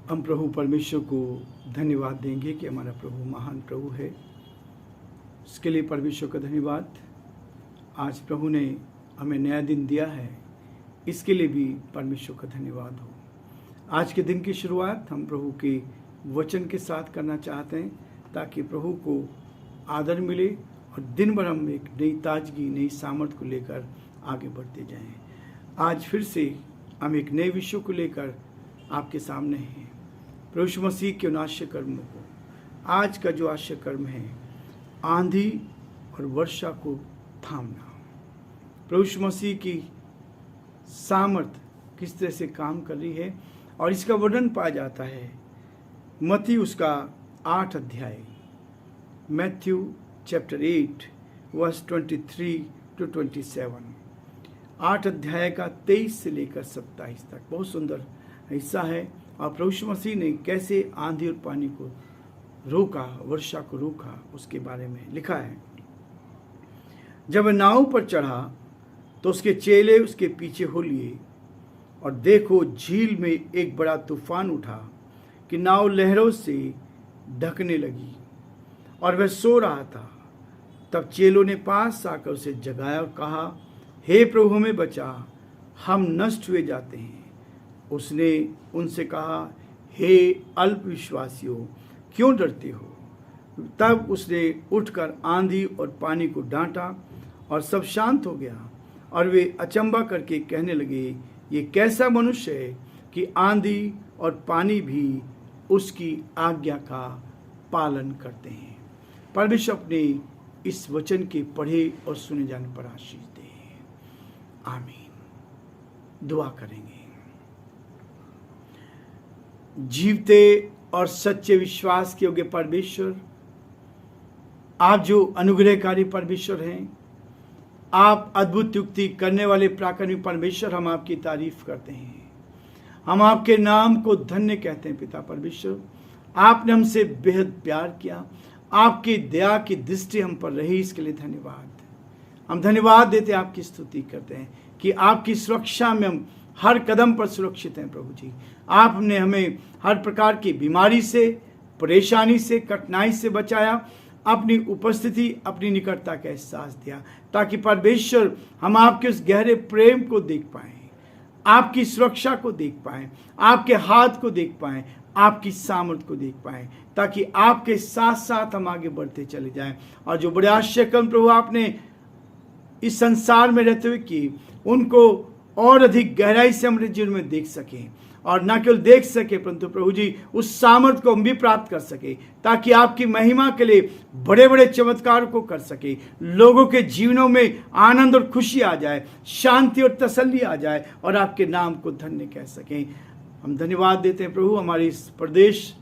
हम प्रभु परमेश्वर को धन्यवाद देंगे कि हमारा प्रभु महान प्रभु है। इसके लिए परमेश्वर का धन्यवाद। आज प्रभु ने हमें नया दिन दिया है, इसके लिए भी परमेश्वर का धन्यवाद हो। आज के दिन की शुरुआत हम प्रभु के वचन के साथ करना चाहते हैं ताकि प्रभु को आदर मिले और दिन भर हम एक नई ताजगी, नई सामर्थ को लेकर आगे बढ़ते जाएं। आज फिर से हम एक नए विषय को लेकर आपके सामने हैं, प्रभु यीशु मसीह के उन आश्चर्य कर्मों को। आज का जो आश्चर्य कर्म है, आंधी और वर्षा को थामना। प्रभु यीशु मसीह की सामर्थ किस तरह से काम कर रही है और इसका वर्णन पाया जाता है मत्ती उसका 8 अध्याय, मैथ्यू चैप्टर 8 वर्स 23 to 27। 8 अध्याय का 23 से लेकर 27 तक बहुत सुंदर हिस्सा है। और प्रभु यीशु मसीह ने कैसे आंधी और पानी को रोका, वर्षा को रोका, उसके बारे में लिखा है। जब नाव पर चढ़ा तो उसके चेले उसके पीछे हो लिए और देखो झील में एक बड़ा तूफान उठा कि नाव लहरों से ढकने लगी और वह सो रहा था। तब चेलों ने पास आकर उसे जगाया और कहा, हे प्रभु हमें बचा, हम नष्ट हुए जाते हैं। उसने उनसे कहा, हे अल्पविश्वासियों, क्यों डरते हो? तब उसने उठकर आंधी और पानी को डांटा और सब शांत हो गया। और वे अचंभा करके कहने लगे, ये कैसा मनुष्य है कि आंधी और पानी भी उसकी आज्ञा का पालन करते हैं। परमेश्वर अपने इस वचन के पढ़े और सुने जाने पर आशीष दे। आमीन। दुआ करेंगे। जीवते और सच्चे विश्वास के योग्य परमेश्वर, आप जो अनुग्रहकारी परमेश्वर हैं, आप अद्भुत युक्ति करने वाले पराक्रमी परमेश्वर, हम आपकी तारीफ करते हैं। हम आपके नाम को धन्य कहते हैं। पिता परमेश्वर, आपने हमसे बेहद प्यार किया, आपकी दया की दृष्टि हम पर रही, इसके लिए धन्यवाद। हम धन्यवाद देते हैं, आपकी स्तुति करते हैं कि आपकी सुरक्षा में हम हर कदम पर सुरक्षित हैं। प्रभु जी, आपने हमें हर प्रकार की बीमारी से, परेशानी से, कठिनाई से बचाया। अपनी उपस्थिति, अपनी निकटता का एहसास दिया ताकि परमेश्वर हम आपके उस गहरे प्रेम को देख पाएं, आपकी सुरक्षा को देख पाएं, आपके हाथ को देख पाएं, आपकी सामर्थ को देख पाएं, ताकि आपके साथ साथ हम आगे बढ़ते चले जाएं। और जो बड़े आश्चर्य कर्म प्रभु आपने इस संसार में रहते हुए किए, उनको और अधिक गहराई से हमारे जीवन में देख सकें। और न केवल देख सके, परंतु प्रभु जी उस सामर्थ को हम भी प्राप्त कर सके, ताकि आपकी महिमा के लिए बड़े बड़े चमत्कार को कर सके, लोगों के जीवनों में आनंद और खुशी आ जाए, शांति और तसल्ली आ जाए और आपके नाम को धन्य कह सकें। हम धन्यवाद देते हैं प्रभु हमारे इस प्रदेश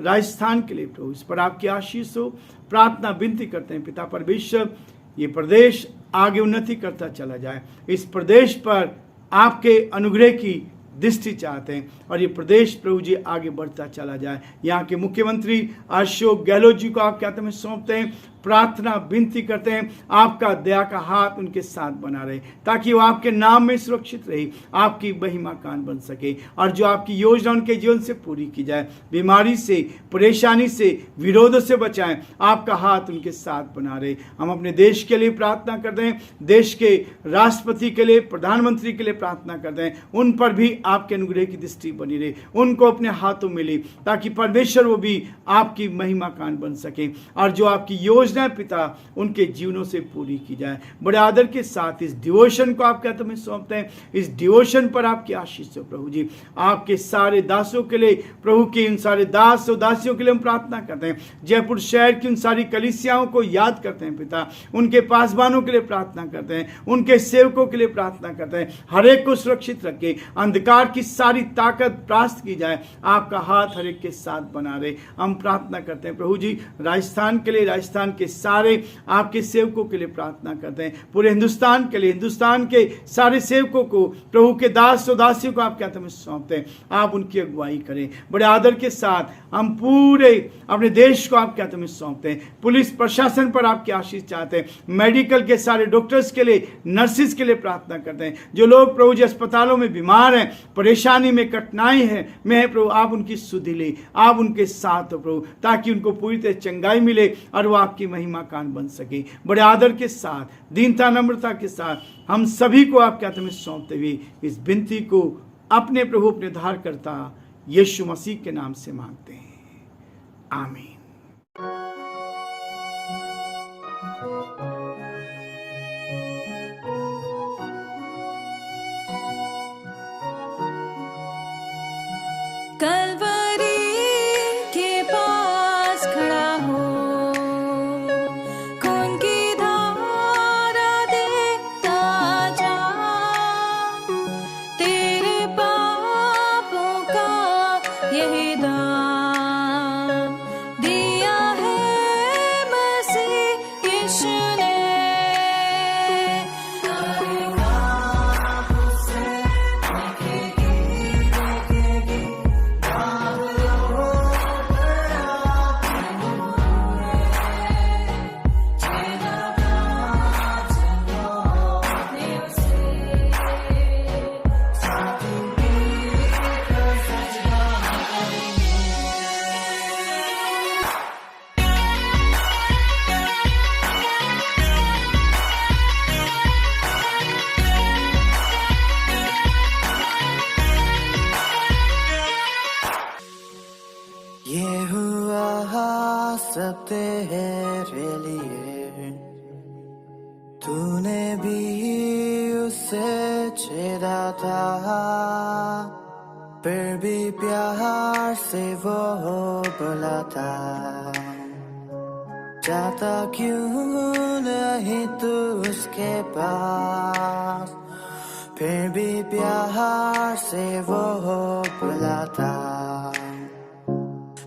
राजस्थान के लिए। प्रभु इस पर आपकी आशीष हो, प्रार्थना विनती करते हैं। पिता परमेश्वर, ये प्रदेश आगे उन्नति करता चला जाए। इस प्रदेश पर आपके अनुग्रह की दृष्टि चाहते हैं और ये प्रदेश प्रभु जी आगे बढ़ता चला जाए। यहाँ के मुख्यमंत्री अशोक गहलोत जी को आपके हाथ में सौंपते हैं, प्रार्थना विनती करते हैं, आपका दया का हाथ उनके साथ बना रहे, ताकि वो आपके नाम में सुरक्षित रहे, आपकी महिमा कान बन सके और जो आपकी योजना उनके जीवन से पूरी की जाए। बीमारी से, परेशानी से, विरोध से बचाएं, आपका हाथ उनके साथ बना रहे। हम अपने देश के लिए प्रार्थना करते हैं, देश के राष्ट्रपति के लिए, प्रधानमंत्री के लिए प्रार्थना करते हैं, उन पर भी आपके अनुग्रह की दृष्टि बनी रहे, उनको अपने हाथों में ले, ताकि परमेश्वर वो भी आपकी महिमा कान बन सके और जो आपकी योजना पिता उनके जीवनों से पूरी की जाए। बड़े आदर के साथ इस डिवोशन को आपके हाथों में सौंपते हैं। इस डिवोशन पर आपकी आशीष हो प्रभु जी। आपके सारे दासों के लिए, प्रभु के इन सारे दास और दासियों के लिए हम प्रार्थना करते हैं। जयपुर शहर की उन सारी कलीसियाओं को याद करते हैं पिता, उनके पासवानों के लिए प्रार्थना करते हैं, उनके सेवकों के लिए प्रार्थना करते हैं। हर एक को सुरक्षित रखे, अंधकार की सारी ताकत परास्त की जाए, आपका हाथ हर एक के साथ बना रहे। हम प्रार्थना करते हैं प्रभु जी राजस्थान के लिए, राजस्थान के सारे आपके सेवकों के लिए प्रार्थना करते हैं। पूरे हिंदुस्तान के लिए, हिंदुस्तान के सारे सेवकों को, प्रभु के दास और दासियों को आपके हाथों में सौंपते हैं। आप उनकी अगुवाई करें। बड़े आदर के साथ हम पूरे अपने देश को आपके हाथों में सौंपते हैं। पुलिस प्रशासन पर आपकी आशीष चाहते हैं। मेडिकल के सारे डॉक्टर्स के लिए, नर्सिस के लिए प्रार्थना करते हैं। जो लोग प्रभु जी अस्पतालों में बीमार हैं, परेशानी में, कठिनाई है में प्रभु, आप उनकी सुधि ले, आप उनके साथ हो प्रभु, ताकि उनको पूरी तरह चंगाई मिले और वो आपकी महिमा कान बन सके। बड़े आदर के साथ, दीनता नम्रता के साथ हम सभी को आपके हाथ में सौंपते हुए इस विनती को अपने प्रभु, अपने उद्धारकर्ता यीशु मसीह के नाम से मांगते हैं। आमीन। कलवरी के पास खड़ा हो, खून की धारा देखता जा, तेरे पापों का यही दाम दिया है मसीह यीशु ने। ये हुआ सब तेरे लिए, तूने भी उसे छेड़ा था, फिर भी प्यार से वो बुलाता। जाता क्यों नहीं तू उसके पास, फिर भी प्यार से वो बुलाता।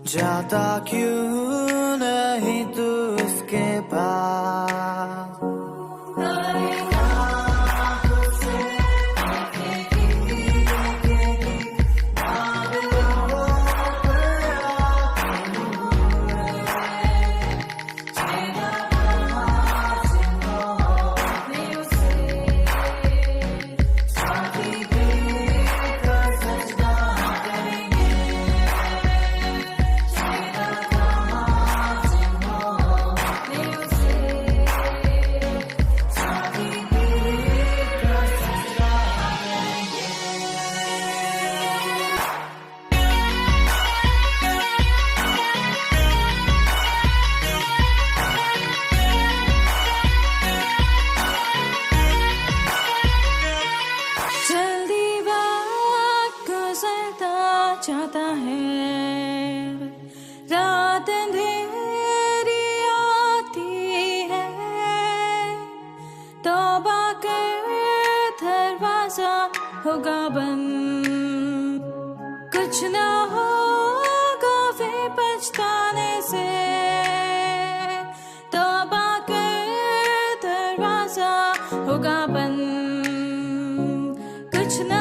जाता क्यों नहीं तू उसके पास। चाहता है, रात अंधेरी आती है, तौबा कर दरवाजा होगा बंद, कुछ ना होगा वे पछताने से। तौबा कर दरवाजा होगा बंद, कुछ ना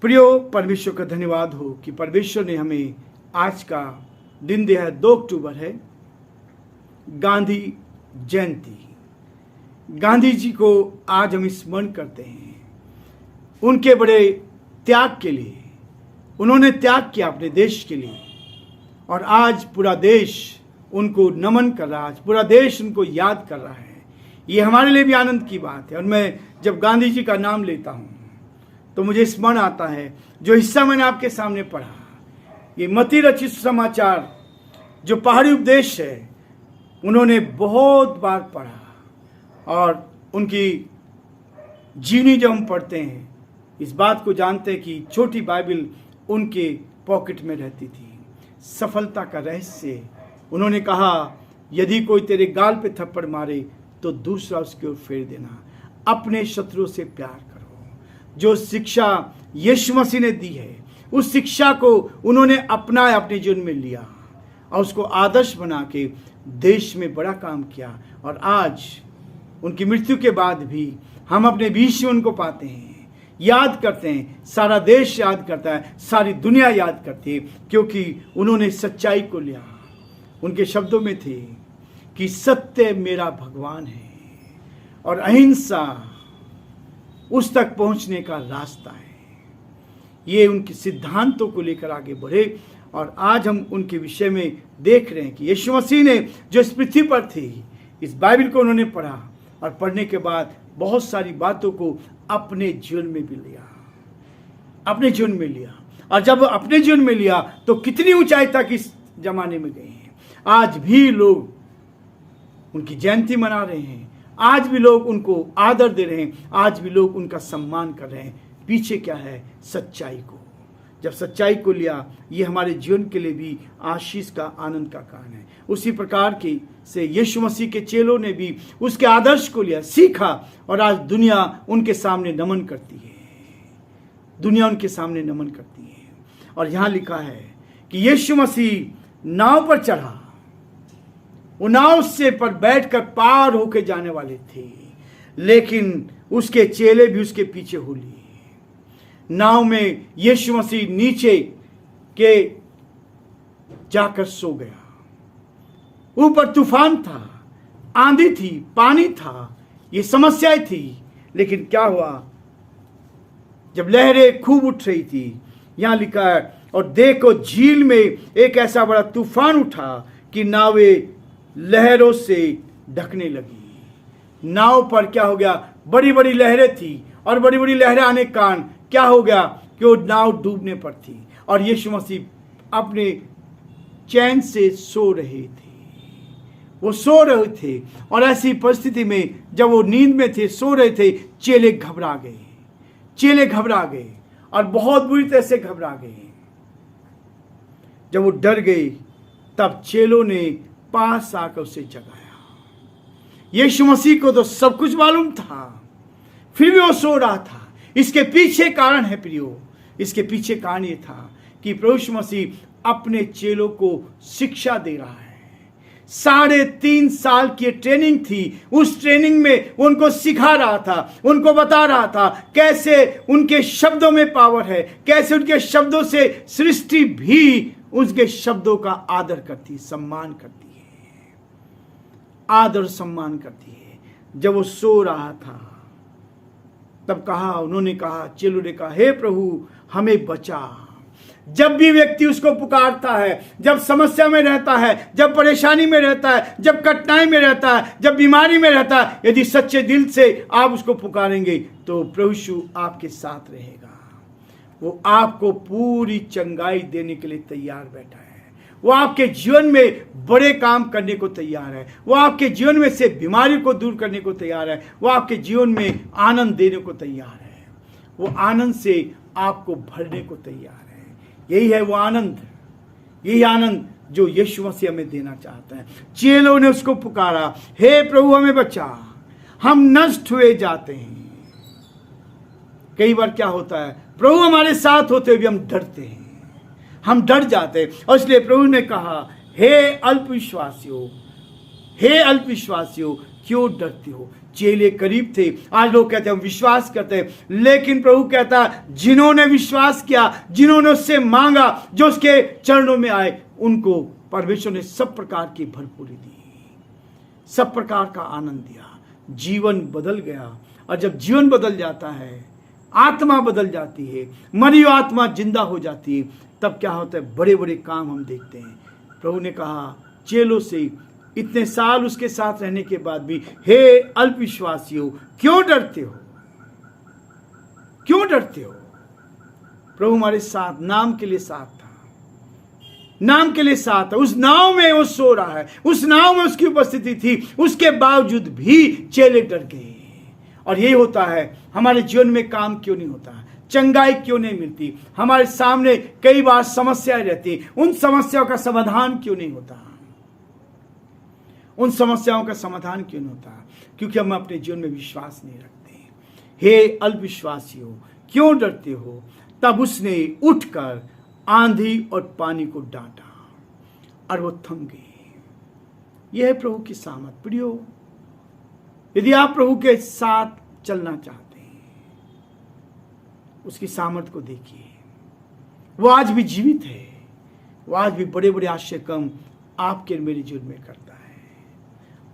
प्रियो, परमेश्वर का धन्यवाद हो कि परमेश्वर ने हमें आज का दिन दिया है। 2 अक्टूबर है, गांधी जयंती। गांधी जी को आज हम स्मरण करते हैं उनके बड़े त्याग के लिए। उन्होंने त्याग किया अपने देश के लिए और आज पूरा देश उनको नमन कर रहा है, आज पूरा देश उनको याद कर रहा है। ये हमारे लिए भी आनंद की बात है। और मैं जब गांधी जी का नाम लेता हूँ तो मुझे स्मरण आता है जो हिस्सा मैंने आपके सामने पढ़ा, ये मती रचित समाचार जो पहाड़ी उपदेश है, उन्होंने बहुत बार पढ़ा और उनकी जीवनी जब हम पढ़ते हैं इस बात को जानते हैं कि छोटी बाइबल उनके पॉकेट में रहती थी। सफलता का रहस्य, उन्होंने कहा यदि कोई तेरे गाल पे थप्पड़ मारे तो दूसरा उसकी ओर फेर देना, अपने शत्रुओं से प्यार करो। जो शिक्षा यीशु मसीह ने दी है उस शिक्षा को उन्होंने अपनाया, अपने जीवन में लिया और उसको आदर्श बना के देश में बड़ा काम किया। और आज उनकी मृत्यु के बाद भी हम अपने बीच में उनको पाते हैं, याद करते हैं, सारा देश याद करता है, सारी दुनिया याद करती है, क्योंकि उन्होंने सच्चाई को लिया। उनके शब्दों में थे कि सत्य मेरा भगवान है और अहिंसा उस तक पहुंचने का रास्ता है। ये उनके सिद्धांतों को लेकर आगे बढ़े और आज हम उनके विषय में देख रहे हैं कि यीशु मसीह ने जो इस पृथ्वी पर थी, इस बाइबल को उन्होंने पढ़ा और पढ़ने के बाद बहुत सारी बातों को अपने जीवन में भी लिया, अपने जीवन में लिया। और जब अपने जीवन में लिया तो कितनी ऊंचाई तक इस जमाने में गए हैं। आज भी लोग उनकी जयंती मना रहे हैं, आज भी लोग उनको आदर दे रहे हैं, आज भी लोग उनका सम्मान कर रहे हैं। पीछे क्या है? सच्चाई को। जब सच्चाई को लिया, ये हमारे जीवन के लिए भी आशीष का, आनंद का कारण है। उसी प्रकार के से यीशु मसीह के चेलों ने भी उसके आदर्श को लिया, सीखा और आज दुनिया उनके सामने नमन करती है, दुनिया उनके सामने नमन करती है। और यहाँ लिखा है कि यीशु मसीह नाव पर चढ़ा, वो नाव से पर बैठकर पार होके जाने वाले थे, लेकिन उसके चेले भी उसके पीछे हो लिए। नाव में यीशु मसीह नीचे के जाकर सो गया। ऊपर तूफान था, आंधी थी, पानी था, ये समस्याएं थी, लेकिन क्या हुआ? जब लहरें खूब उठ रही थी, यहां लिखा है और देखो झील में एक ऐसा बड़ा तूफान उठा कि नावें लहरों से ढकने लगी। नाव पर क्या हो गया? बड़ी बड़ी लहरें थी और बड़ी बड़ी लहरें आने के कारण क्या हो गया कि वो नाव डूबने पर थी और यीशु मसीह अपने चैन से सो रहे थे। वो सो रहे थे और ऐसी परिस्थिति में जब वो नींद में थे, सो रहे थे, चेले घबरा गए, चेले घबरा गए और बहुत बुरी तरह से घबरा गए। जब वो डर गए तब चेलों ने पास आकर उसे जगाया। यीशु मसीह को तो सब कुछ मालूम था, फिर भी वो सो रहा था। इसके पीछे कारण है प्रियो, इसके पीछे कारण ये था कि प्रभु यीशु मसीह अपने चेलों को शिक्षा दे रहा है। 3.5 साल की ट्रेनिंग थी, उस ट्रेनिंग में उनको सिखा रहा था, उनको बता रहा था कैसे उनके शब्दों में पावर है, कैसे उनके शब्दों से सृष्टि भी उसके शब्दों का आदर करती, सम्मान करती है, आदर सम्मान करती है। जब वो सो रहा था तब कहा, उन्होंने कहा, चेलों ने कहा, हे प्रभु हमें बचा। जब भी व्यक्ति उसको पुकारता है, जब समस्या में रहता है, जब परेशानी में रहता है, जब कठिनाई में रहता है, जब बीमारी में रहता है, यदि सच्चे दिल से आप उसको पुकारेंगे तो प्रभु यीशु आपके साथ रहेगा। वो आपको पूरी चंगाई देने के लिए तैयार बैठा है। वो आपके जीवन में बड़े काम करने को तैयार है। वो आपके जीवन में से बीमारी को दूर करने को तैयार है। वो आपके जीवन में आनंद देने को तैयार है। वो आनंद से आपको भरने को तैयार है। यही है वो आनंद, यही आनंद जो यीशु मसीह हमें देना चाहता है। चेलों ने उसको पुकारा, हे प्रभु हमें बचा, हम नष्ट हुए जाते हैं। कई बार क्या होता है, प्रभु हमारे साथ होते हुए भी हम डरते हैं, हम डर जाते हैं। और इसलिए प्रभु ने कहा, हे अल्पविश्वासियों, हे अल्पविश्वासियों, क्यों डरते हो? चेले करीब थे। आज लोग कहते हैं हम विश्वास करते हैं, लेकिन प्रभु कहता है जिन्होंने विश्वास किया, जिन्होंने उससे मांगा, जो उसके चरणों में आए, उनको परमेश्वर ने सब प्रकार की भरपूरी दी, सब प्रकार का आनंद दिया। जीवन बदल गया। और जब जीवन बदल जाता है, आत्मा बदल जाती है, मरी हुई आत्मा जिंदा हो जाती है, तब क्या होता है? बड़े बड़े काम हम देखते हैं। प्रभु ने कहा चेलों से इतने साल उसके साथ रहने के बाद भी, हे अल्पविश्वासियों, क्यों डरते हो? क्यों डरते हो? प्रभु हमारे साथ, नाम के लिए साथ था, नाम के लिए साथ था। उस नाव में वो सो रहा है, उस नाव में उसकी उपस्थिति थी, उसके बावजूद भी चेले डर गए। और यही होता है, हमारे जीवन में काम क्यों नहीं होता, चंगाई क्यों नहीं मिलती, हमारे सामने कई बार समस्याएं रहती, उन समस्याओं का समाधान क्यों नहीं होता? उन समस्याओं का समाधान क्यों नहीं होता? क्योंकि हम अपने जीवन में विश्वास नहीं रखते। हे अल्पविश्वासियों, क्यों डरते हो? तब उसने उठकर आंधी और पानी को डांटा और वो थम गए। यह है प्रभु की सामर्थ। प्रियो, यदि आप प्रभु के साथ चलना चाहते हैं, उसकी सामर्थ को देखिए। वो आज भी जीवित है, वो आज भी बड़े बड़े आश्चर्य काम आपके मेरे जीवन में करता है,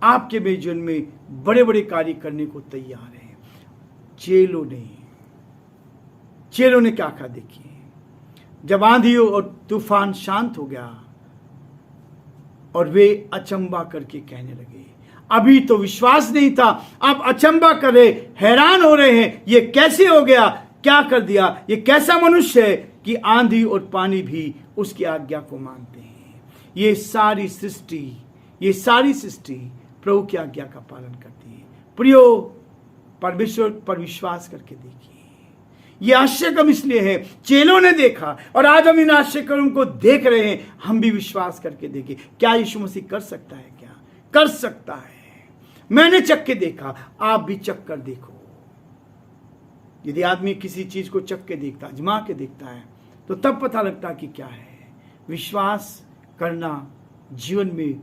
आपके मेरे जीवन में बड़े बड़े कार्य करने को तैयार है। चेलों ने क्या कहा देखिए, जब आंधी और तूफान शांत हो गया और वे अचंबा करके कहने लगे। अभी तो विश्वास नहीं था, अब अचंबा कर रहे, हैरान हो रहे हैं, ये कैसे हो गया, क्या कर दिया, ये कैसा मनुष्य है कि आंधी और पानी भी उसकी आज्ञा को मानते हैं। ये सारी सृष्टि प्रभु की आज्ञा का पालन करती है। प्रियो, परमेश्वर पर विश्वास करके देखिए। ये आश्चर्यक्रम इसलिए है, चेलों ने देखा और आज हम इन आश्चर्यक्रम को देख रहे हैं। हम भी विश्वास करके देखें, क्या यीशु मसीह कर सकता है? क्या कर सकता है? मैंने चख के देखा, आप भी चख कर देखो। यदि आदमी किसी चीज को चख के देखता, आजमा के देखता है, तो तब पता लगता कि क्या है। विश्वास करना जीवन में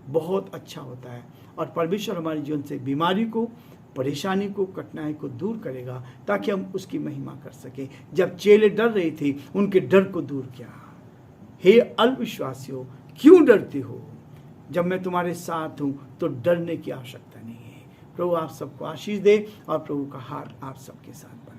बहुत अच्छा होता है और परमेश्वर हमारे जीवन से बीमारी को, परेशानी को, कठिनाई को दूर करेगा ताकि हम उसकी महिमा कर सकें। जब चेले डर रहे थे, उनके डर को दूर किया। हे अल्पविश्वासियों, क्यों डरते हो? जब मैं तुम्हारे साथ हूं तो डरने की आवश्यकता नहीं है। प्रभु आप सबको आशीष दे और प्रभु का हाथ आप सबके साथ